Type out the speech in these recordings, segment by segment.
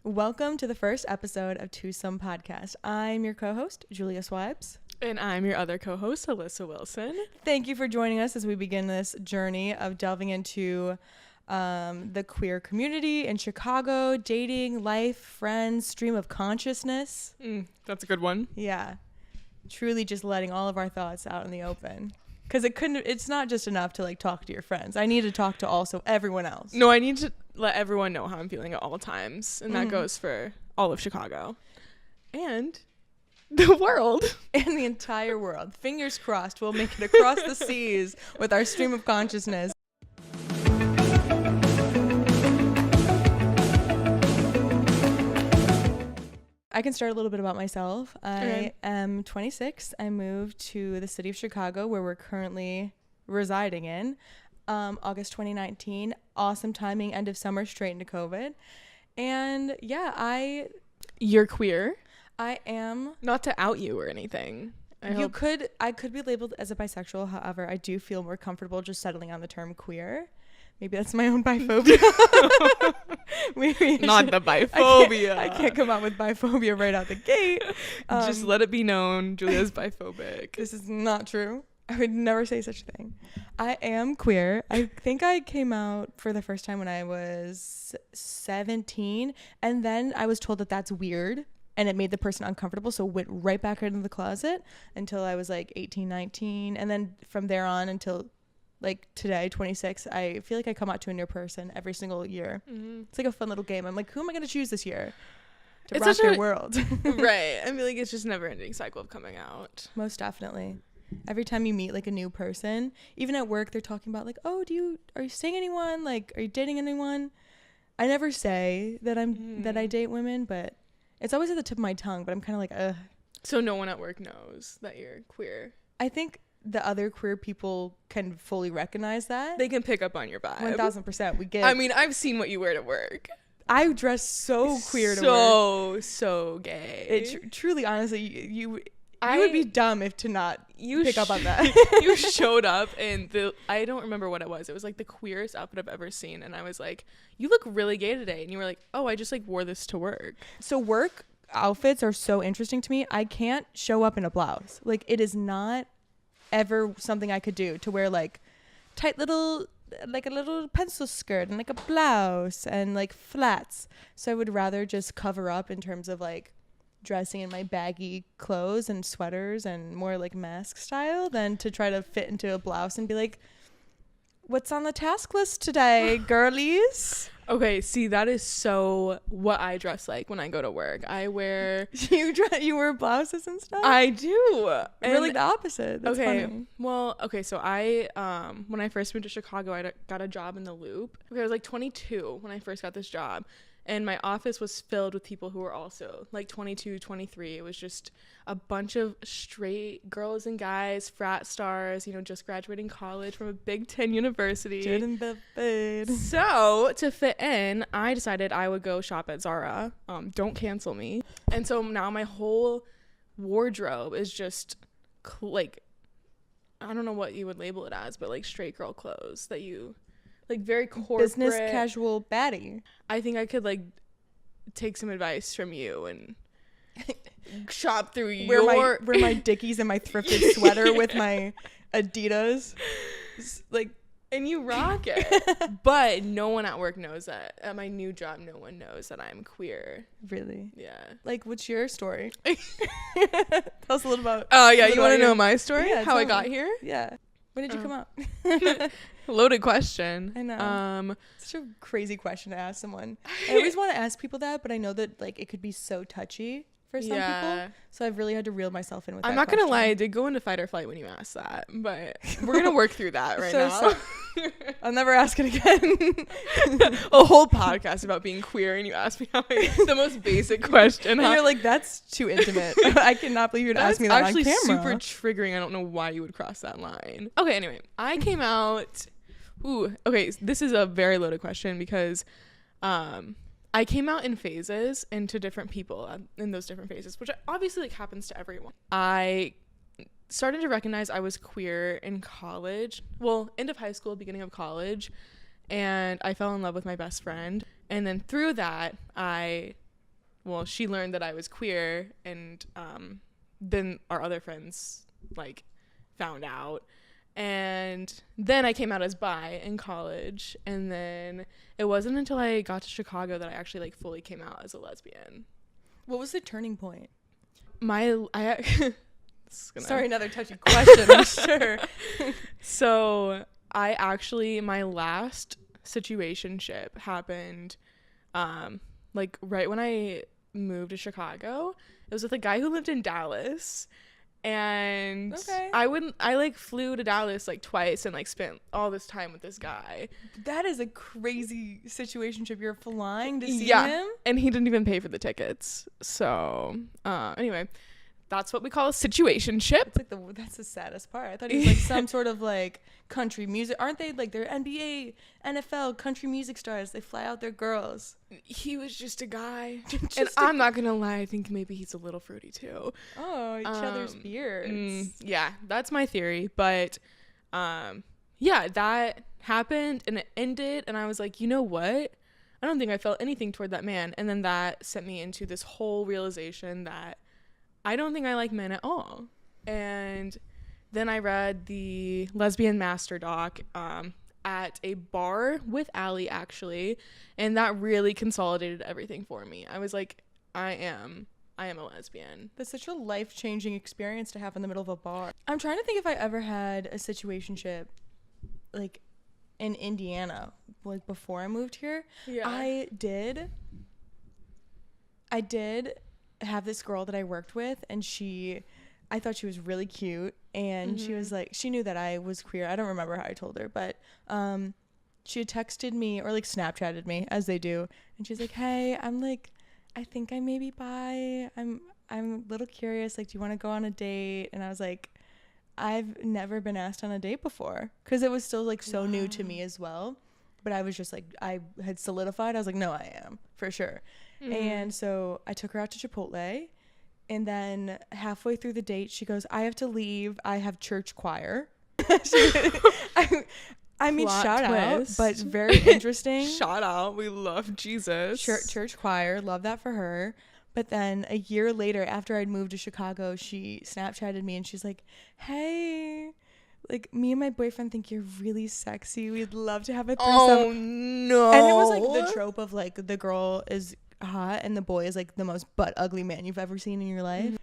Welcome to the first episode of Twosome Podcast. I'm your co-host, Julia Swipes. And I'm your other co-host, Alyssa Wilson. Thank you for joining us as we begin this journey of delving into the queer community in Chicago, dating, life, friends, stream of consciousness. That's a good one. Yeah. Truly just letting all of our thoughts out in the open. Because it's not just enough to like talk to your friends. I need to talk to also everyone else. No, I need to let everyone know how I'm feeling at all times. And that goes for all of Chicago. And the world. And the entire world. Fingers crossed we'll make it across the seas with our stream of consciousness. I can start a little bit about myself. I am 26. I moved to the city of Chicago, where we're currently residing in, August 2019. Awesome timing, end of summer, straight into COVID. And yeah, You're queer? I am. Not to out you or anything. I could be labeled as a bisexual. However, I do feel more comfortable just settling on the term queer. Maybe that's my own biphobia. Not the biphobia. I can't come out with biphobia right out the gate. Just let it be known, Julia's biphobic. This is not true. I would never say such a thing. I am queer. I think I came out for the first time when I was 17. And then I was told that that's weird. And it made the person uncomfortable. So went right back into the closet until I was like 18, 19. And then from there on until like today, 26, I feel like I come out to a new person every single year. It's like a fun little game. I'm like, who am I going to choose this year to rock their world? Right. I feel like it's just never ending cycle of coming out. Most definitely. Every time you meet like a new person, even at work, they're talking about like, oh, are you seeing anyone? Like, are you dating anyone? I never say that that I date women, but it's always at the tip of my tongue, but I'm kind of like, ugh. So no one at work knows that you're queer? I think the other queer people can fully recognize that. They can pick up on your vibe. 1000%. We get. I mean, I've seen what you wear to work. I dress so queer to work. So gay. It truly, honestly, you would be dumb if to not pick up on that. You showed up and I don't remember what it was. It was like the queerest outfit I've ever seen. And I was like, you look really gay today. And you were like, oh, I just like wore this to work. So work outfits are so interesting to me. I can't show up in a blouse. Like, it is not ever something I could do to wear like tight little, like a little pencil skirt and like a blouse and like flats. So I would rather just cover up in terms of like dressing in my baggy clothes and sweaters and more like mask style than to try to fit into a blouse and be like, what's on the task list today, girlies? Okay, see, that is so what I dress like when I go to work. I wear... You wear blouses and stuff? I do. Really the opposite. That's funny. Well, okay, so I, when I first moved to Chicago, I got a job in the Loop. Okay, I was like 22 when I first got this job. And my office was filled with people who were also like 22, 23. It was just a bunch of straight girls and guys, frat stars, just graduating college from a Big Ten university. So to fit in, I decided I would go shop at Zara. Don't cancel me. And so now my whole wardrobe is just like, I don't know what you would label it as, but like straight girl clothes that you... like very corporate, business casual baddie. I think I could like take some advice from you and shop through wear my Dickies and my thrifted sweater with my Adidas, like, and you rock it. But no one at work knows that. At my new job, no one knows that I'm queer. Really? Yeah. Like, what's your story? Tell us a little about. Oh yeah, you want to know my story? Yeah, how I got here? Yeah. When did you come out? Loaded question. I know. Such a crazy question to ask someone. I always want to ask people that, but I know that like it could be so touchy for some people. So I've really had to reel myself in with that. I'm not going to lie, I did go into fight or flight when you asked that, but we're going to work through that right now. So I'll never ask it again. A whole podcast about being queer and you asked me the most basic question. And you're like, that's too intimate. I cannot believe you'd ask me that on camera. That's actually super triggering. I don't know why you would cross that line. Okay, anyway, I came out... okay, this is a very loaded question because I came out in phases into different people in those different phases, which obviously like happens to everyone. I started to recognize I was queer in college. Well, end of high school, beginning of college. And I fell in love with my best friend. And then through that, I well, she learned that I was queer, and then our other friends like found out, and then I came out as bi in college, and then it wasn't until I got to Chicago that I actually like fully came out as a lesbian. What was the turning point? Sorry, another touchy question. I'm sure. So I actually, my last situationship happened like right when I moved to Chicago. It was with a guy who lived in Dallas, and I like flew to Dallas like twice and like spent all this time with this guy. That is a crazy situationship. You're flying to see him, and he didn't even pay for the tickets. So anyway, that's what we call a situationship. It's like that's the saddest part. I thought he was like some sort of like country music. Aren't they like they're NBA, NFL, country music stars? They fly out their girls. He was just a guy. I'm not going to lie. I think maybe he's a little fruity too. Oh, each other's beards. Yeah, that's my theory. But yeah, that happened and it ended. And I was like, you know what? I don't think I felt anything toward that man. And then that sent me into this whole realization that I don't think I like men at all. And then I read the Lesbian Master doc at a bar with Allie, actually, and that really consolidated everything for me. I was like, I am a lesbian. That's such a life-changing experience to have in the middle of a bar. I'm trying to think if I ever had a situationship like in Indiana, like before I moved here. Yeah. I did have this girl that I worked with, and I thought she was really cute, and she was like, she knew that I was queer. I don't remember how I told her, but she had texted me or like Snapchatted me, as they do, and she's like, hey, I'm like, I think I may be bi. I'm a little curious, like, do you want to go on a date? And I was like, I've never been asked on a date before, because it was still like so new to me as well. But I was just like, I had solidified. I was like, no, I am for sure. And so I took her out to Chipotle, and then halfway through the date, she goes, I have to leave. I have church choir. I mean, Plot shout twist. out, but very interesting. Shout out. We love Jesus. Church choir. Love that for her. But then a year later, after I'd moved to Chicago, she Snapchatted me, and she's like, hey, like, me and my boyfriend think you're really sexy. We'd love to have a threesome. Oh, no. And it was like the trope of like the girl is hot and the boy is like the most butt ugly man you've ever seen in your life.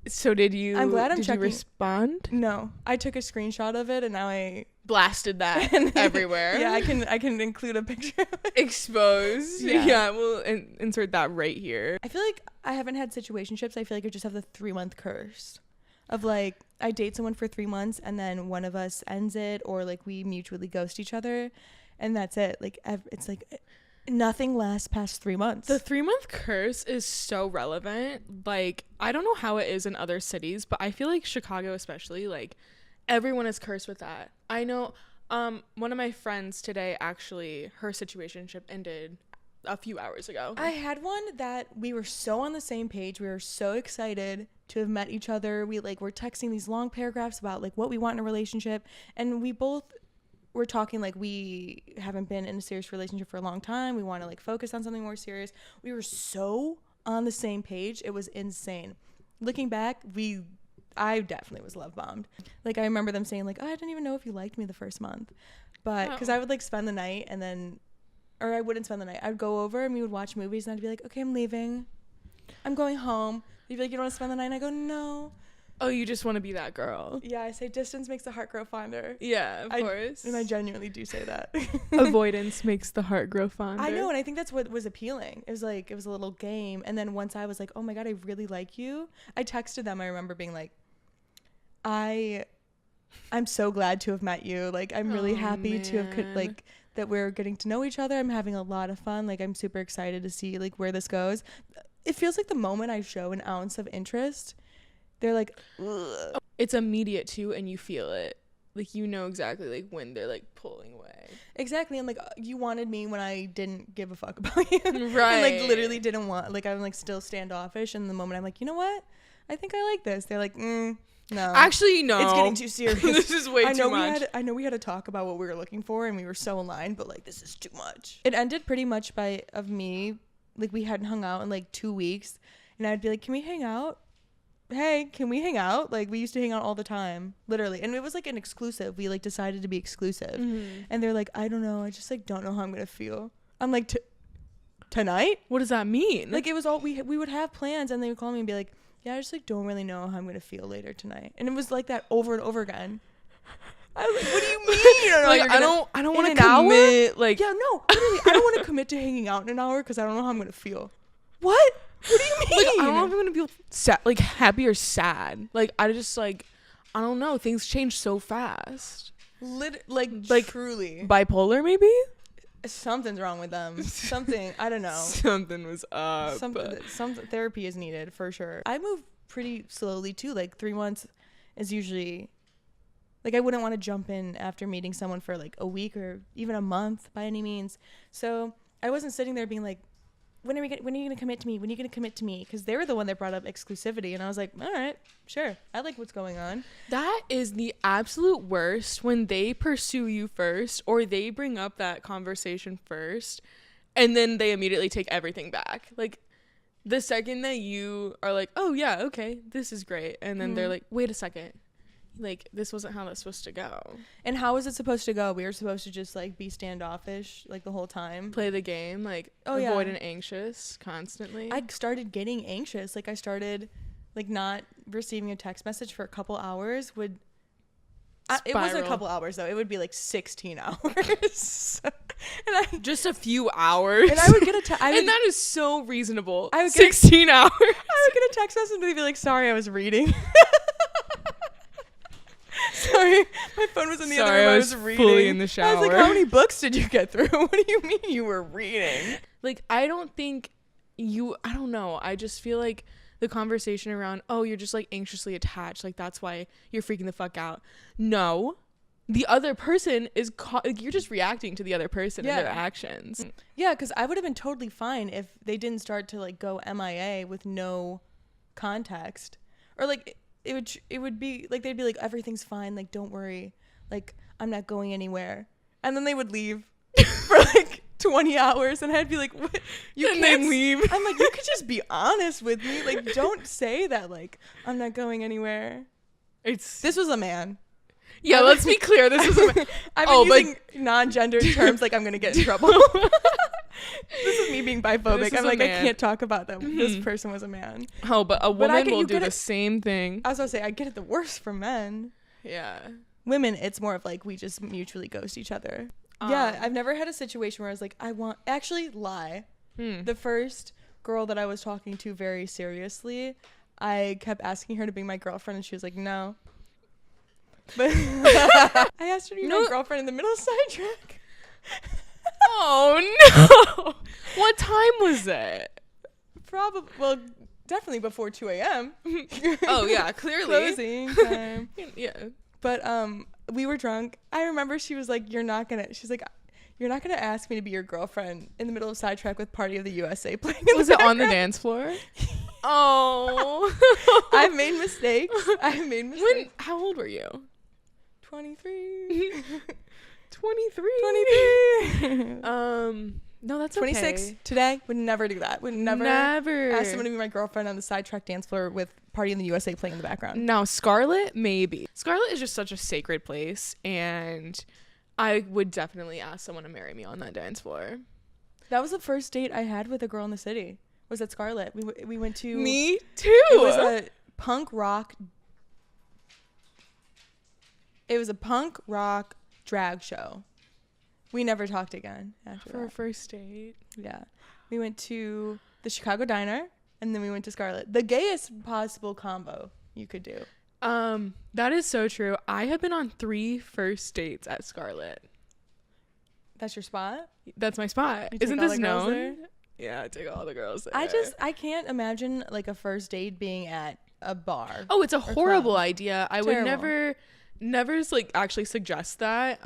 So did you? I'm glad did you respond? No, I took a screenshot of it, and now I blasted that everywhere. Yeah, I can include a picture of it. Exposed. Yeah, we'll insert that right here. I feel like I haven't had situationships. I feel like I just have the 3-month curse of like I date someone for 3 months and then one of us ends it, or like we mutually ghost each other, and that's it. Like it's like nothing lasts past 3 months. The 3-month curse is so relevant. Like, I don't know how it is in other cities, but I feel like Chicago especially, like, everyone is cursed with that. I know one of my friends today, actually, her situationship ended a few hours ago. I had one that we were so on the same page. We were so excited to have met each other. We like were texting these long paragraphs about like what we want in a relationship, and we both were talking like we haven't been in a serious relationship for a long time. We want to like focus on something more serious. We were so on the same page. It was insane. Looking back, I definitely was love bombed. Like, I remember them saying like, oh, I didn't even know if you liked me the first month. But because I would like spend the night and then, or I wouldn't spend the night. I'd go over and we would watch movies, and I'd be like, okay, I'm leaving. I'm going home. You'd be like, you don't want to spend the night? And I go, no. Oh, you just want to be that girl. Yeah, I say distance makes the heart grow fonder. Yeah, of course. And I genuinely do say that. Avoidance makes the heart grow fonder. I know, and I think that's what was appealing. It was like, it was a little game. And then once I was like, oh my God, I really like you, I texted them. I remember being like, I'm so glad to have met you. Like, I'm really happy to have like that we're getting to know each other. I'm having a lot of fun. Like, I'm super excited to see like where this goes. It feels like the moment I show an ounce of interest, they're like, ugh. It's immediate too, and you feel it. Like, you know exactly like when they're like pulling away. Exactly. And like, you wanted me when I didn't give a fuck about you. Right. And like literally didn't want, like, I'm like still standoffish. And the moment I'm like, you know what? I think I like this. They're like, no. Actually, no. It's getting too serious. This is way too much. I know we had to talk about what we were looking for, and we were so aligned, but like, this is too much. It ended pretty much of me like we hadn't hung out in like 2 weeks, and I'd be like, can we hang out? Hey, can we hang out? Like, we used to hang out all the time, literally. And it was like an exclusive. We like decided to be exclusive. And they're like, I don't know, I just like don't know how I'm gonna feel. I'm like, tonight? What does that mean? Like, it was all we would have plans, and they would call me and be like, yeah, I just like don't really know how I'm gonna feel later tonight. And it was like that over and over again. I was like, what do you mean? You don't know, like, I don't want to commit. Like, yeah, no, literally, I don't want to commit to hanging out in an hour because I don't know how I'm gonna feel. What do you mean? Like, I don't know if I'm gonna feel sad, like happy or sad. Like, I just like, I don't know. Things change so fast. Like truly bipolar, maybe. Something's wrong with them. Something, I don't know. Something was up. Some therapy is needed for sure. I move pretty slowly too. Like 3 months is usually, like, I wouldn't want to jump in after meeting someone for like a week or even a month by any means. So I wasn't sitting there being like, when are you going to commit to me? When are you going to commit to me? Because they were the one that brought up exclusivity. And I was like, all right, sure. I like what's going on. That is the absolute worst, when they pursue you first, or they bring up that conversation first, and then they immediately take everything back. Like, the second that you are like, oh yeah, okay, this is great. And then they're like, wait a second. Like, this wasn't how that's supposed to go. And how was it supposed to go? We were supposed to just like be standoffish like the whole time, play the game, like avoid and anxious constantly. I started getting anxious. Like, I started like not receiving a text message for a couple hours it wasn't a couple hours though, it would be like 16 hours. And just a few hours, and I would get and that is so reasonable. I would 16 hours. I would get a text message and they'd be like, sorry, I was reading. Sorry, my phone was in the other room. I was reading. Fully in the shower. I was like, how many books did you get through? What do you mean you were reading? Like, I don't know. I just feel like the conversation around, oh, you're just like anxiously attached, like that's why you're freaking the fuck out. No, the other person is you're just reacting to the other person and their actions. Yeah, because I would have been totally fine if they didn't start to like go MIA with no context, or like it would be like they'd be like, everything's fine, like don't worry, like I'm not going anywhere, and then they would leave for like 20 hours, and I'd be like, what? You can't leave. I'm like, you could just be honest with me, like don't say that, like I'm not going anywhere. This was a man. Yeah, let's be clear, this was a man. I've been using non-gendered terms like I'm gonna get in trouble. This is me being biphobic. I'm like, I can't talk about them. This person was a man. Oh, but a woman will do the same thing. I was gonna say, I get it the worst from men. Yeah. Women, it's more of like, we just mutually ghost each other. Yeah, I've never had a situation where I was like, lie. The first girl that I was talking to very seriously, I kept asking her to be my girlfriend, and she was like, no. But I asked her to be my girlfriend in the middle sidetrack. Oh no! What time was it? Definitely before 2 a.m. Oh yeah, clearly. Closing time. Yeah. But we were drunk. I remember she was like, you're not gonna ask me to be your girlfriend in the middle of sidetrack with Party of the USA playing. Was it on the dance floor? Oh. I've made mistakes. How old were you? 23. 23. No, that's 26 okay. Today. Would never do that. Would never ask someone to be my girlfriend on the sidetrack dance floor with Party in the USA playing in the background. Now, Scarlet, maybe. Scarlet is just such a sacred place, and I would definitely ask someone to marry me on that dance floor. That was the first date I had with a girl in the city. Was at Scarlet. We went to. Me too. It was a punk rock drag show. We never talked again after for a first date. Yeah. We went to the Chicago Diner, and then we went to Scarlet. The gayest possible combo you could do. That is so true. I have been on 3 first dates at Scarlet. That's your spot? That's my spot. Isn't this known? Yeah, I take all the girls there. I can't imagine like a first date being at a bar. Oh, it's a horrible idea. I would never like actually suggest that.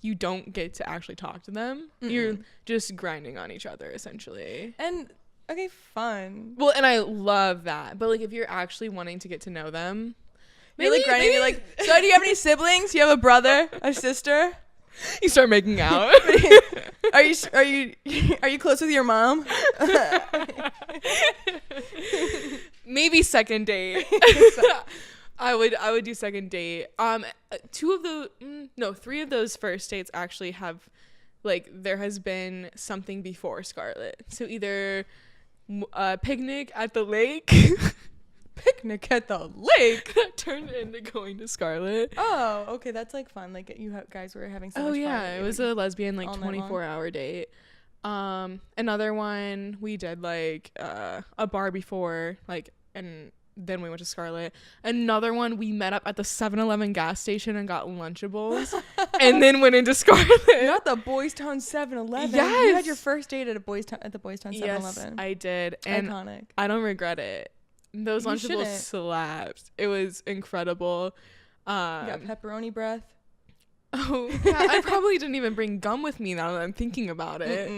You don't get to actually talk to them. You're just grinding on each other essentially. And okay, fun. Well, and I love that. But like if you're actually wanting to get to know them, you're like grinding, you're like, so do you have any siblings? Do you have a brother, a sister? You start making out. Are you close with your mom? Maybe second date. I would do second date. 3 of those first dates actually have, like, there has been something before Scarlett. So either a picnic at the lake. Picnic at the lake That turned into going to Scarlett. Oh, okay, that's like fun. Like you guys were having so much fun. Oh yeah, it was a lesbian like all night long? 24-hour date. Another one we did like a bar before, like, and then we went to Scarlett. Another one we met up at the 7-Eleven gas station and got Lunchables, and then went into Scarlett. Not the Boys Town 7-Eleven. Yes. You had your first date at the Boys Town 7-Eleven. Yes, I did, and iconic. I don't regret it. Those You Lunchables shouldn't. slapped. It was incredible. You got pepperoni breath. Oh, yeah, I probably didn't even bring gum with me now that I'm thinking about it.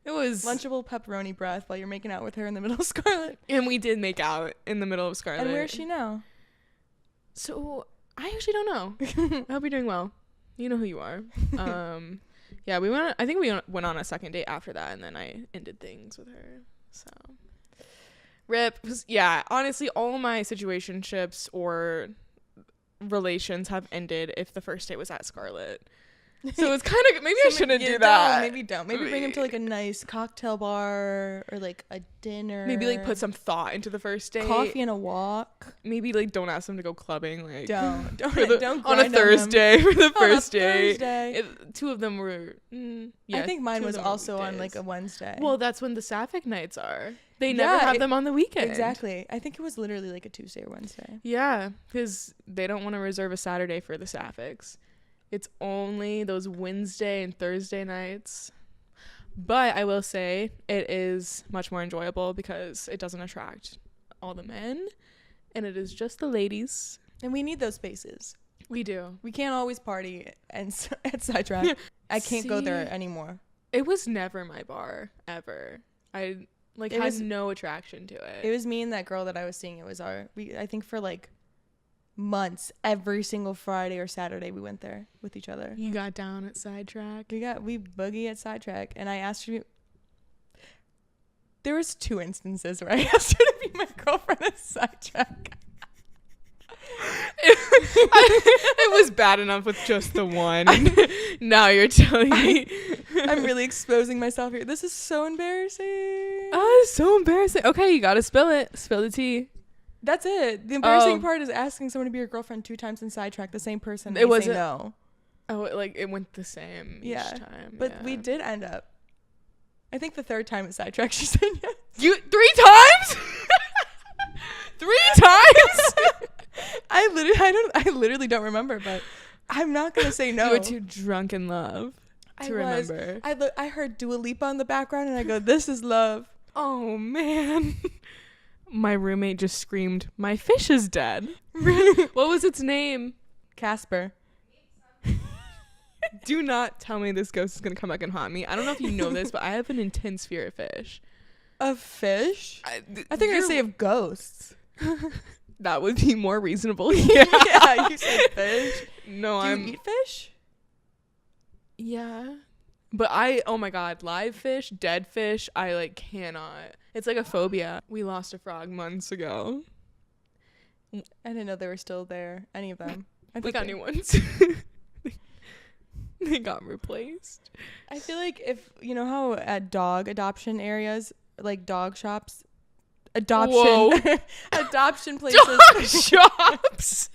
It was Lunchable pepperoni breath while you're making out with her in the middle of Scarlett. and we did make out in the middle of Scarlett. And where is she now? So I actually don't know. I hope you're doing well. You know who you are. Yeah, I think we went on a second date after that, and then I ended things with her. So rip. Yeah, honestly, all of my situationships or relations have ended if the first date was at Scarlett. So it's kind of, maybe I shouldn't do that. Maybe don't. Maybe bring him to like a nice cocktail bar or like a dinner. Maybe like put some thought into the first date. Coffee and a walk. Maybe like don't ask them to go clubbing. Like Don't on a Thursday for the first date. Thursday. 2 of them were. I think mine was also on like a Wednesday. Well, that's when the sapphic nights are. They never have them on the weekend. Exactly. I think it was literally like a Tuesday or Wednesday. Yeah, because they don't want to reserve a Saturday for the sapphics. It's only those Wednesday and Thursday nights. But I will say it is much more enjoyable because it doesn't attract all the men, and it is just the ladies. And we need those spaces. We do. We can't always party at Sidetrack. I can't go there anymore. It was never my bar, ever. I had no attraction to it. It was me and that girl that I was seeing. It was I think for like months, every single Friday or Saturday we went there with each other. You got down at Sidetrack. We boogie at Sidetrack, and I asked her. There was 2 instances where I asked her to be my girlfriend at Sidetrack. It was bad enough with just the one. Now you're telling me. I'm really exposing myself here. This is so embarrassing. Oh, it's so embarrassing. Okay, you gotta spill it. Spill the tea. That's it. The embarrassing part is asking someone to be your girlfriend 2 times in Sidetrack, the same person. It wasn't. Say no. Oh, it went the same each time. But we did end up. I think the 3rd time at Sidetrack she said yes. You 3 times? 3 times? I literally don't remember, but I'm not gonna say no. You were too drunk in love to remember. I heard Dua Lipa in the background, and I go, "This is love." Oh man. My roommate just screamed, "My fish is dead." What was its name? Casper. Do not tell me this ghost is going to come back and haunt me. I don't know if you know this, but I have an intense fear of fish. Of fish? I think you're going to say of ghosts. That would be more reasonable. Yeah, you said fish. No, Do you eat fish? Yeah. But oh my God, live fish, dead fish, I cannot. It's like a phobia. We lost a frog months ago. I didn't know they were still there, any of them. We got new ones. They got replaced. I feel like if, you know how at dog adoption areas, like dog shops, adoption places. Dog shops.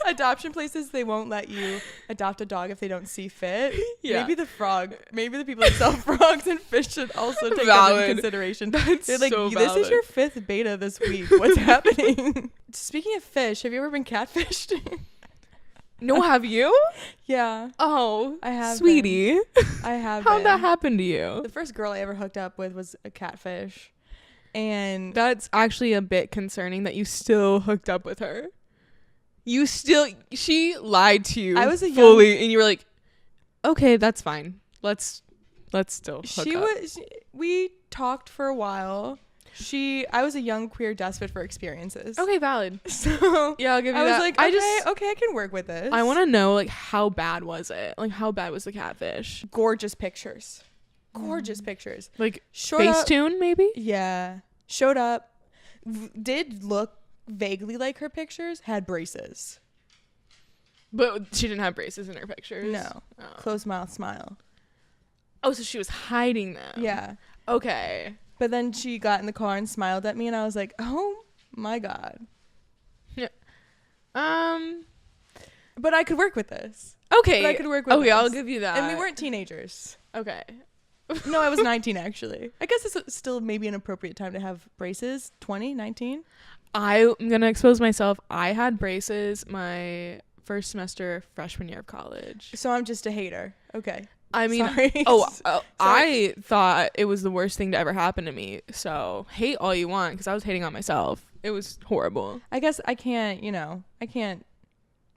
Adoption places, they won't let you adopt a dog if they don't see fit. Yeah. Maybe the people that sell frogs and fish should also take that into consideration. They're like, so this is your 5th beta this week. What's happening? Speaking of fish, have you ever been catfished? No, have you? Yeah. Oh, I have. sweetie. I have. How'd that happen to you? The first girl I ever hooked up with was a catfish. And that's actually a bit concerning that you still hooked up with her. She lied to you. I was fully, and you were like, okay, that's fine. Let's still hook up. We talked for a while. I was a young queer despot for experiences. Okay, valid. So yeah, I'll give you I that. was like, okay, I can work with this. I want to know, like, how bad was it? Like, how bad was the catfish? Gorgeous pictures. Gorgeous pictures. Like, Showed up, Facetune, maybe? yeah. Showed up. Did look vaguely like her pictures. Had braces. But she didn't have braces in her pictures? No. Oh. Closed mouth smile. Oh, so she was hiding them. Yeah. Okay. But then she got in the car and smiled at me, and I was like, oh my God. Yeah. But I could work with this. Okay. But I could work with Okay, this. I'll give you that. And we weren't teenagers. Okay. No, I was 19, actually. I guess it's still maybe an appropriate time to have braces. 20, 19? I'm going to expose myself. I had braces my first semester freshman year of college. So I'm just a hater. Okay. I mean, Sorry. I thought it was the worst thing to ever happen to me. So hate all you want, because I was hating on myself. It was horrible. I guess I can't,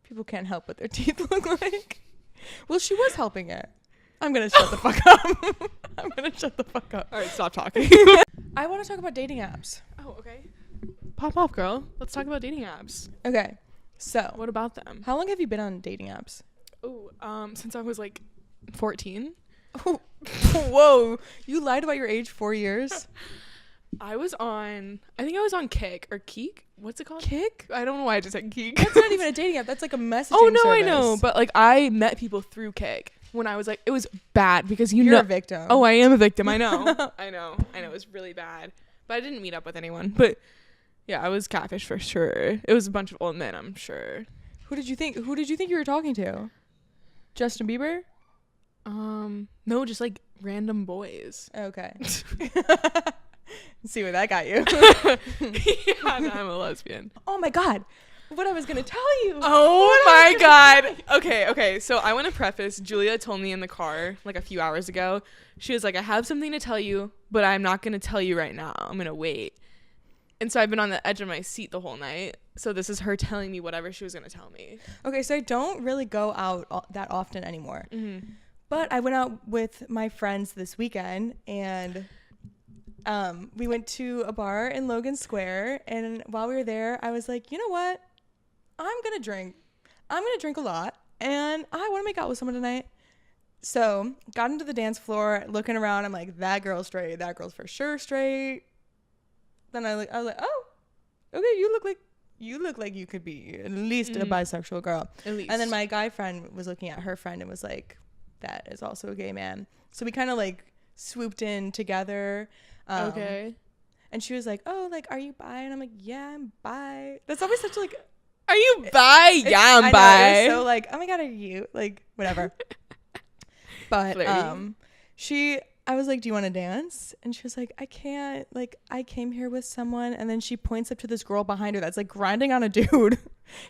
people can't help what their teeth look like. Well, she was helping it. I'm going to shut the fuck up. I'm going to shut the fuck up. All right, stop talking. I want to talk about dating apps. Oh, okay. Pop off, girl. Let's talk about dating apps. Okay. So, What about them? how long have you been on dating apps? Oh, since I was like 14. Oh, whoa. You lied about your age 4 years? I think I was on Kik or Keek. What's it called? Kick? I don't know why I just said Keek. That's not even a dating app. That's like a messaging Oh, no, service. I know. But like I met people through Kik when I was like, it was bad because You're know. a victim. Oh, I am a victim. I know. I know. It was really bad. But I didn't meet up with anyone. But yeah, I was catfish for sure. It was a bunch of old men, I'm sure. Who did you think you were talking to? Justin Bieber? No, just like random boys. Okay. See where that got you. Yeah, no, I'm a lesbian. Oh my God. What I was going to tell you. Oh my God. Okay. So I want to preface. Julia told me in the car like a few hours ago. She was like, I have something to tell you, but I'm not going to tell you right now. I'm going to wait. And so I've been on the edge of my seat the whole night. So this is her telling me whatever she was going to tell me. Okay, so I don't really go out that often anymore. Mm-hmm. But I went out with my friends this weekend, and we went to a bar in Logan Square. And while we were there, I was like, you know what? I'm going to drink. I'm going to drink a lot, and I want to make out with someone tonight. So got into the dance floor, looking around. I'm like, that girl's straight. That girl's for sure straight. Then I was like, oh, okay, you look like you could be at least a bisexual girl. At least. And then my guy friend was looking at her friend and was like, that is also a gay man. So we kind of like swooped in together. Okay. And she was like, oh, like, are you bi? And I'm like, yeah, I'm bi. That's always such like, are you bi? Yeah, I'm I bi. know, it was so like, oh my God, are you? Like, whatever. But I was like, do you want to dance? And she was like, I can't. Like, I came here with someone. And then she points up to this girl behind her that's like grinding on a dude.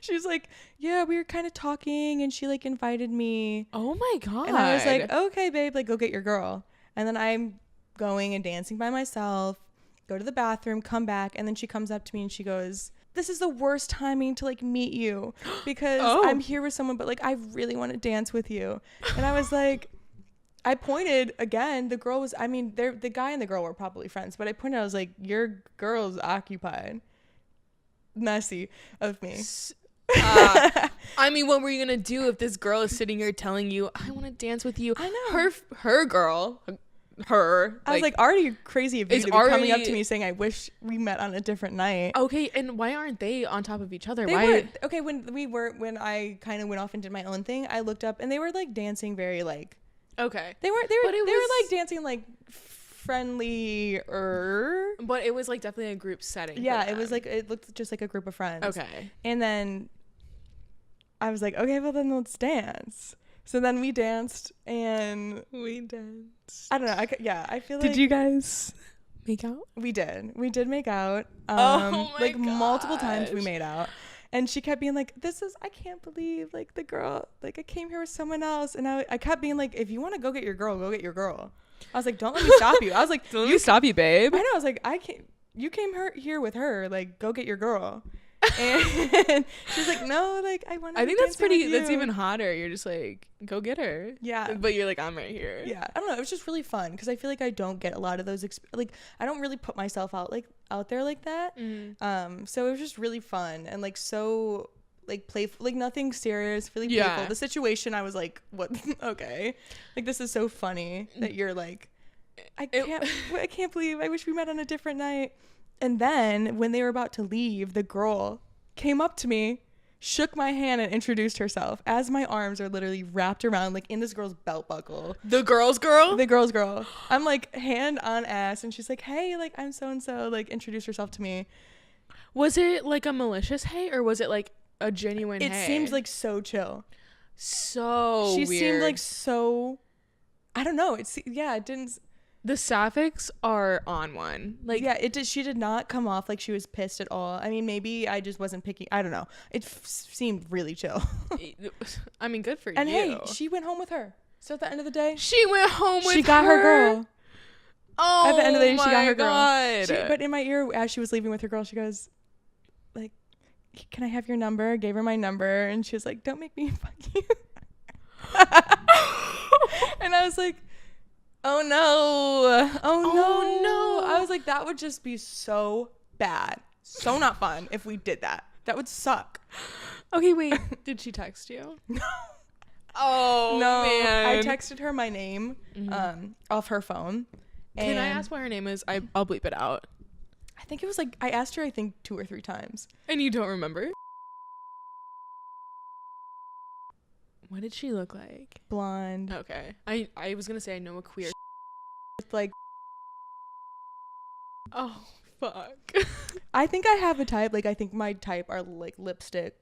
She's like, yeah, we were kind of talking, and she like invited me. Oh my God. And I was like, okay, babe, like, go get your girl. And then I'm going and dancing by myself, go to the bathroom, come back. And then she comes up to me and she goes, this is the worst timing to like meet you because I'm here with someone, but like, I really want to dance with you. And I was like, I pointed again. The girl was, the guy and the girl were probably friends, but I pointed, I was like, your girl's occupied. Messy of me. I mean, what were you gonna do if this girl is sitting here telling you, I want to dance with you? I know. Her girl, her. I was like, already crazy of you to be already coming up to me saying, I wish we met on a different night. Okay, and why aren't they on top of each other? They why? weren't. Okay, when I kind of went off and did my own thing, I looked up and they were like dancing very like. Okay. They were like dancing like friendlier. But it was like definitely a group setting. Yeah, it was like, it looked just like a group of friends. Okay. And then I was like, okay, well then let's dance. So then we danced and we danced. I don't know. I feel like. Did you guys make out? We did. We did make out. Oh my like gosh. multiple times we made out. And she kept being like, I can't believe, like, the girl, like, I came here with someone else. And I kept being like, if you want to go get your girl, go get your girl. I was like, don't let me stop you. I was like, don't let me stop you, babe. I know. I was like, you came here with her. Like, go get your girl. And she's like, no, like, I think that's even hotter. You're just like, go get her. Yeah. But you're like, I'm right here. Yeah. I don't know. It was just really fun because I feel like I don't get a lot of those, like, I don't really put myself out. Like, out there like that. So it was just really fun and like so like playful, like nothing serious, really playful. The situation, I was like, what? Okay, like this is so funny that you're like, I can't believe, I wish we met on a different night. And then when they were about to leave, the girl came up to me, shook my hand, and introduced herself as my arms are literally wrapped around like in this girl's belt buckle. The girl's girl. I'm like hand on ass, and she's like, hey, like I'm so and so, like introduced herself to me. Was it like a malicious hey, or was it like a genuine hey? It seemed like so chill. So she weird. seemed like so, I don't know, it didn't. The sapphics are on one. Like, yeah, she did not come off like she was pissed at all. I mean, maybe I just wasn't picking, I don't know, it seemed really chill. I mean, good for and you. Hey, she went home with her, so at the end of the day she went home with her. She got her girl. Oh, at the end of the day, she got her God. girl. But in my ear, as she was leaving with her girl, she goes, like, can I have your number? Gave her my number, and she was like, don't make me fuck you. And I was like, oh no. I was like, that would just be so bad, so not fun if we did that. That would suck. Okay, wait, did she text you? No. Oh no, man. I texted her my name off her phone. Can I ask what her name is? I'll bleep it out. I think it was like, I asked her I think 2 or 3 times. And you don't remember? What did she look like? Blonde. Okay. I was gonna say I know a queer with like, oh fuck. I think I have a type. Like I think my type are like lipstick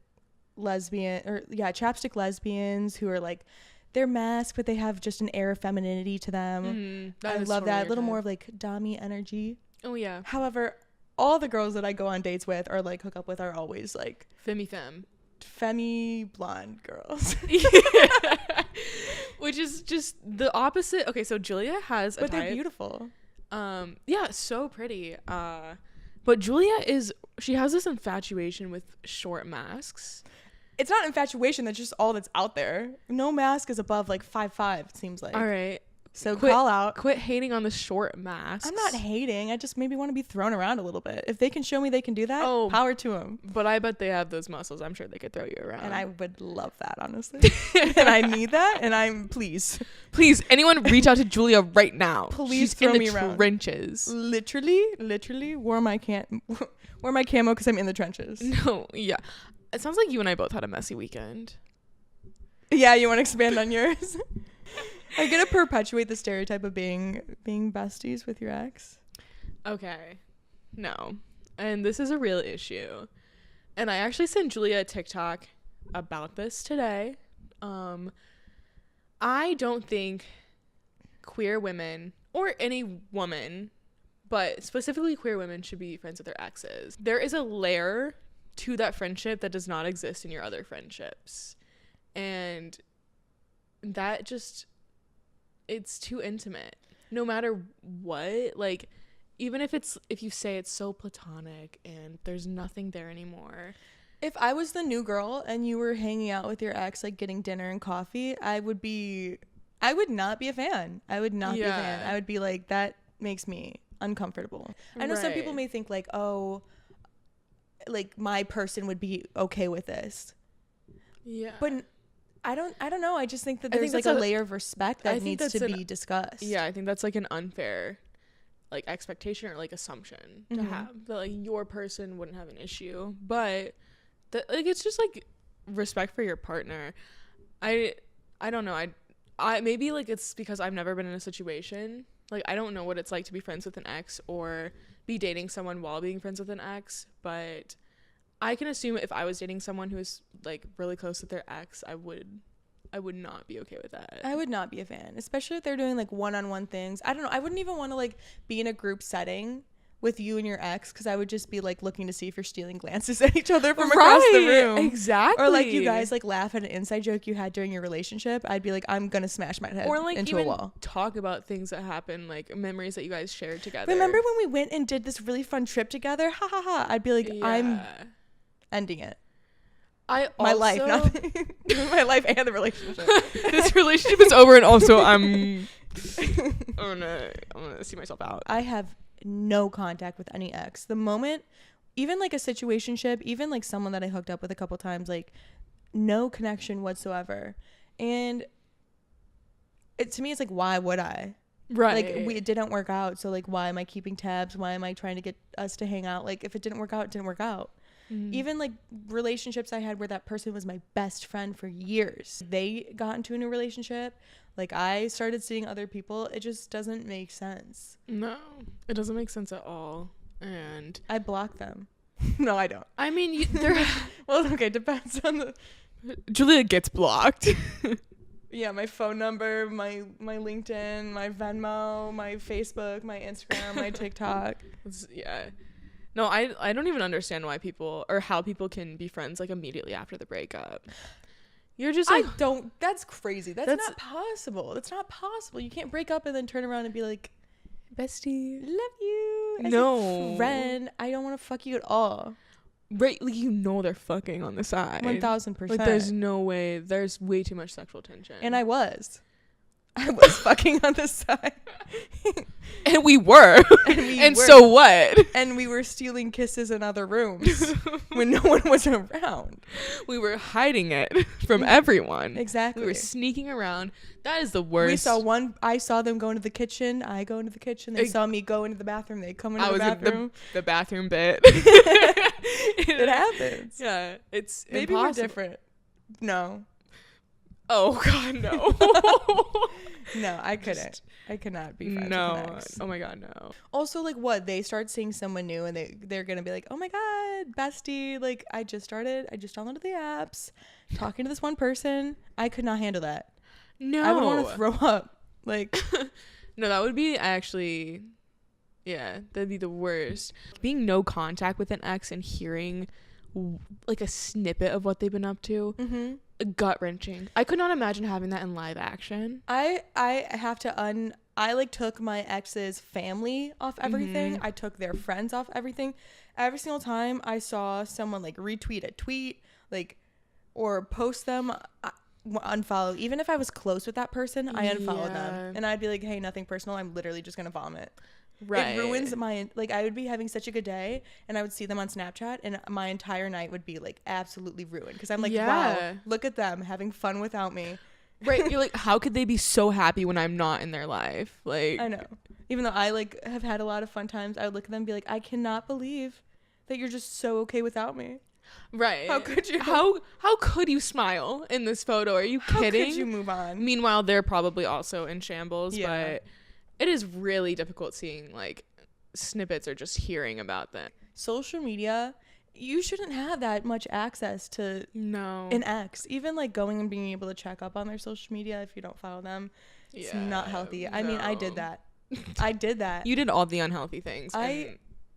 lesbian, or yeah, chapstick lesbians who are like, they're masked but they have just an air of femininity to them. I love totally that. A little more of like dommy energy. Oh yeah. However, all the girls that I go on dates with or like hook up with are always like femme blonde girls. Which is just the opposite. Okay, so Julia has a type. But they're beautiful. Yeah, so pretty. But Julia she has this infatuation with short masks. It's not infatuation, that's just all that's out there. No mask is above like 5'5", it seems like. All right. So call out. Quit hating on the short masks. I'm not hating. I just maybe want to be thrown around a little bit. If they can show me they can do that, power to them. But I bet they have those muscles. I'm sure they could throw you around. And I would love that, honestly. And I need that. And please, anyone reach out to Julia right now. Please She's throw in me the around. Trenches. Literally wore my camo because I'm in the trenches. No, yeah. It sounds like you and I both had a messy weekend. Yeah, you want to expand on yours? Are you gonna perpetuate the stereotype of being besties with your ex? Okay. No. And this is a real issue. And I actually sent Julia a TikTok about this today. I don't think queer women, or any woman, but specifically queer women, should be friends with their exes. There is a layer to that friendship that does not exist in your other friendships. And that just... it's too intimate no matter what. Like, even if you say it's so platonic and there's nothing there anymore. If I was the new girl and you were hanging out with your ex, like getting dinner and coffee, I would not be a fan. I would not be a fan. I would be like, that makes me uncomfortable. I know some people may think like, oh, like my person would be okay with this. Yeah. But I don't know. I just think that there's like a layer of respect that needs to be discussed. Yeah, I think that's like an unfair like expectation or like assumption to have, that like your person wouldn't have an issue. But that, like, it's just like respect for your partner. I don't know. I maybe like it's because I've never been in a situation. Like, I don't know what it's like to be friends with an ex or be dating someone while being friends with an ex, but I can assume if I was dating someone who is like really close with their ex, I would not be okay with that. I would not be a fan, especially if they're doing like one-on-one things. I don't know. I wouldn't even want to like be in a group setting with you and your ex, because I would just be like looking to see if you're stealing glances at each other from across the room. Exactly. Or like you guys like laugh at an inside joke you had during your relationship. I'd be like, I'm gonna smash my head into a wall. Talk about things that happened, like memories that you guys shared together. Remember when we went and did this really fun trip together? Ha ha ha. I'd be like, I'm ending it. My life and the relationship. This relationship is over, and also I'm gonna see myself out. I have no contact with any ex. The moment, even like a situationship, even like someone that I hooked up with a couple times, like no connection whatsoever. And to me, it's like, why would I? Right. Like, it didn't work out. So like, why am I keeping tabs? Why am I trying to get us to hang out? Like, if it didn't work out, it didn't work out. Even like relationships I had where that person was my best friend for years, they got into a new relationship, like I started seeing other people. It just doesn't make sense. No, it doesn't make sense at all. And I block them. No, I don't. I mean, they're well, okay, depends on the Julia gets blocked. yeah, my phone number, my LinkedIn, my Venmo, my Facebook, my Instagram, my TikTok. Yeah. No, I don't even understand why people, or how people can be friends like immediately after the breakup. You're just like, that's crazy. That's not possible. That's not possible. You can't break up and then turn around and be like, bestie, love you. As no. a friend, I don't want to fuck you at all. Right, like, you know they're fucking on the side. 1000%. Like, there's no way. There's way too much sexual tension. And I was fucking on the side. And we were. And so what? And we were stealing kisses in other rooms when no one was around. We were hiding it from everyone. Exactly. We were sneaking around. That is the worst. I saw them go into the kitchen. I go into the kitchen. They saw me go into the bathroom. They come into the bathroom. The bathroom bit. It happens. Yeah. It's maybe impossible. we're different. No. Oh God, no. No, I couldn't. I could not be friends with an ex. Oh my God, no. Also, like, what? They start seeing someone new and they're gonna be like, oh my God, bestie, like, I just downloaded the apps, talking to this one person. I could not handle that. No. I would want to throw up. Like, no, that would be actually, yeah, that'd be the worst. Being no contact with an ex and hearing like a snippet of what they've been up to. Gut wrenching. I could not imagine having that in live action. I have to I like took my ex's family off everything. I took their friends off everything. Every single time I saw someone like retweet a tweet, like, or post them, unfollow. Even if I was close with that person, I unfollowed them, and I'd be like, hey, nothing personal. I'm literally just gonna vomit. Right. It ruins my, like, I would be having such a good day and I would see them on Snapchat and my entire night would be like absolutely ruined because I'm like, wow, look at them having fun without me. Right. You're like, how could they be so happy when I'm not in their life? Like, I know. Even though I like have had a lot of fun times, I would look at them and be like, I cannot believe that you're just so okay without me. Right. How could you? How could you smile in this photo? Are you kidding? How could you move on? Meanwhile, they're probably also in shambles, but it is really difficult seeing like snippets or just hearing about them. Social media, you shouldn't have that much access to an ex. Even like going and being able to check up on their social media if you don't follow them. It's not healthy. No. I mean, I did that. You did all the unhealthy things.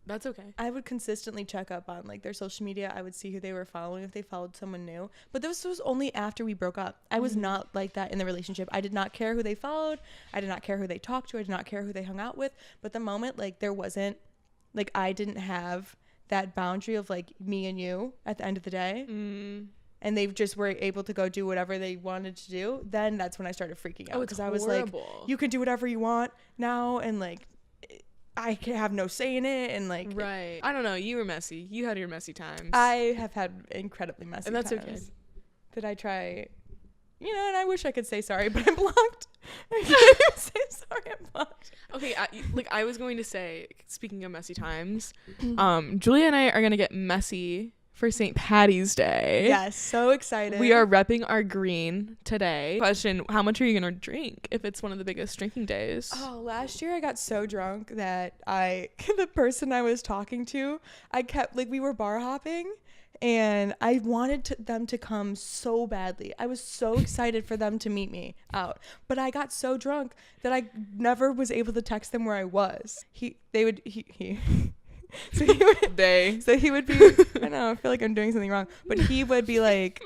That's okay. I would consistently check up on like their social media. I would see who they were following if they followed someone new. But this was only after we broke up. I was not like that in the relationship. I did not care who they followed. I did not care who they talked to. I did not care who they hung out with. But the moment like there wasn't, like, I didn't have that boundary of like me and you at the end of the day, and they just were able to go do whatever they wanted to do, then that's when I started freaking out. Because I was like, you can do whatever you want now, and like I can have no say in it, and like, right. I don't know. You were messy. You had your messy times. I have had incredibly messy and that's times. Okay. Did I try, you know, and I wish I could say sorry, but I'm blocked. I can't even say sorry, I'm blocked. Okay, I was going to say, speaking of messy times, Julia and I are going to get messy for St. Patty's Day. Yes, so excited. We are repping our green today. Question, how much are you going to drink if it's one of the biggest drinking days? Oh, last year I got so drunk that the person I was talking to, I kept, like, we were bar hopping and I wanted them to come so badly. I was so excited for them to meet me out. But I got so drunk that I never was able to text them where I was. So he would be, I know, I feel like I'm doing something wrong, but he would be like,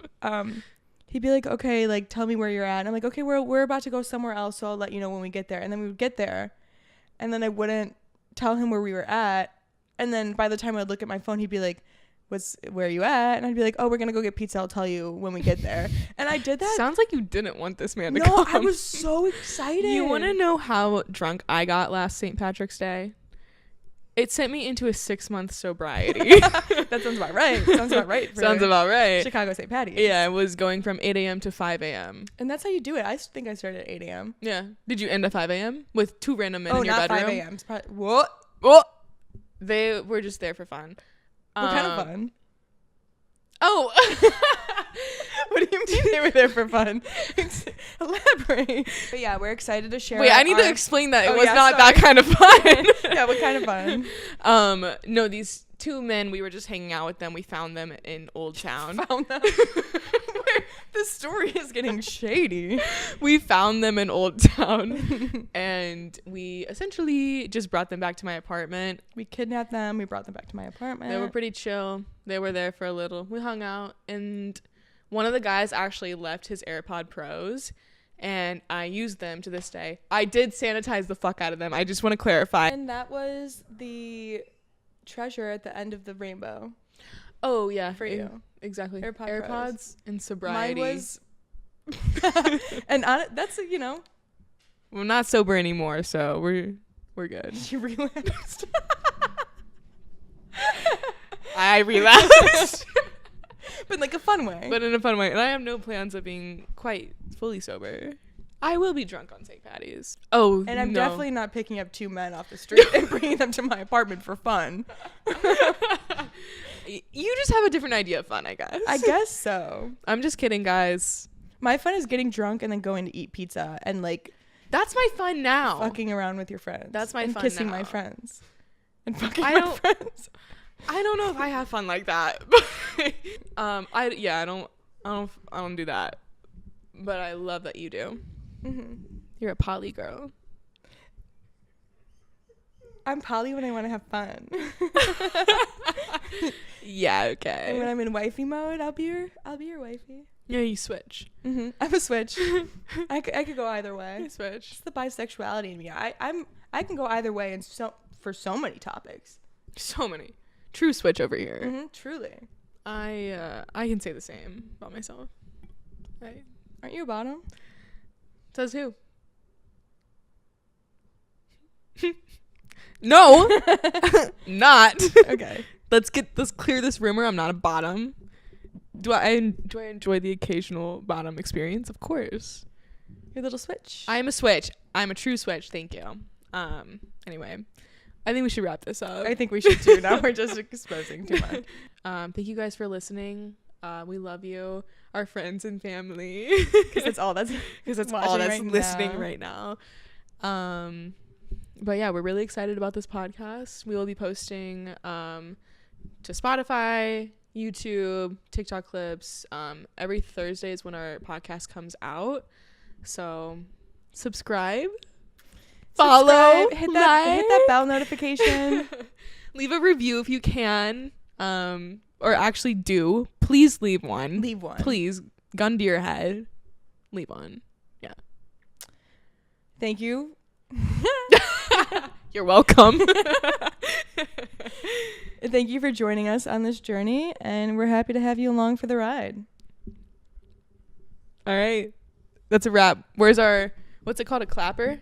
he'd be like, okay, like, tell me where you're at. And I'm like, okay, we're about to go somewhere else, so I'll let you know when we get there. And then we would get there, and then I wouldn't tell him where we were at. And then by the time I'd look at my phone, he'd be like, where are you at? And I'd be like, oh, we're gonna go get pizza, I'll tell you when we get there. And I did that. Sounds like you didn't want this man to come. No, I was so excited. You want to know how drunk I got last St. Patrick's Day? It sent me into a 6-month sobriety. That sounds about right. Sounds about right. Sounds about right. Chicago St. Patty's. Yeah, it was going from 8 a.m. to 5 a.m. And that's how you do it. I think I started at 8 a.m. Yeah. Did you end at 5 a.m. with 2 random men in your not bedroom? 5 a.m. It's probably, what? Oh, they were just there for fun. What kind of fun? Oh. What do you mean they were there for fun? Elaborate. But yeah, we're excited to share. Wait, I need to explain that. It was not sorry. that kind of fun. Yeah, what kind of fun? No, these 2 men, we were just hanging out with them. We found them in Old Town. Found them? This story is getting shady. We found them in Old Town. And we essentially just brought them back to my apartment. We kidnapped them. We brought them back to my apartment. They were pretty chill. They were there for a little. We hung out. And one of the guys actually left his AirPod Pros. And I used them to this day. I did sanitize the fuck out of them. I just want to clarify. And that was the treasure at the end of the rainbow. Oh, yeah. For you. Exactly. AirPods Pros. And sobriety. Mine was... and that's, you know. We're not sober anymore, so we're good. You relapsed. I relapsed. But in like a fun way. But in a fun way. And I have no plans of being quite fully sober. I will be drunk on St. Patty's. Oh, and I'm no. definitely not picking up 2 men off the street and bringing them to my apartment for fun. You just have a different idea of fun, I guess. I guess so. I'm just kidding, guys. My fun is getting drunk and then going to eat pizza and like that's my fun now. fucking around with your friends. That's my and fun kissing now. my friends. And fucking I my don't- friends. I don't know if I have fun like that. I don't do that. But I love that you do. Mm-hmm. You're a poly girl. I'm poly when I want to have fun. Yeah, okay. And when I'm in wifey mode, I'll be your wifey. Yeah, you switch. Mm-hmm. I'm a switch. I could go either way. You switch. It's the bisexuality in me. I can go either way and for so many topics. So many. True switch over here. Mm-hmm, truly. I can say the same about myself. Aren't you a bottom? Says who? No. Not. Okay. Let's clear this rumor. I'm not a bottom. Do I enjoy the occasional bottom experience? Of course. Your little switch. I am a switch. I'm a true switch. Thank you. Anyway, I think we should wrap this up. I think we should too. Now we're just exposing too much. Thank you guys for listening. We love you, our friends and family. Because that's all that's listening right now. But yeah, we're really excited about this podcast. We will be posting to Spotify, YouTube, TikTok clips. Every Thursday is when our podcast comes out. So subscribe, follow, hit that bell notification. leave a review if you can. Or actually do. Please leave one. Leave one. Please. Gun to your head. Leave one. Yeah. Thank you. You're welcome. Thank you for joining us on this journey, and we're happy to have you along for the ride. All right. That's a wrap. Where's what's it called? A clapper?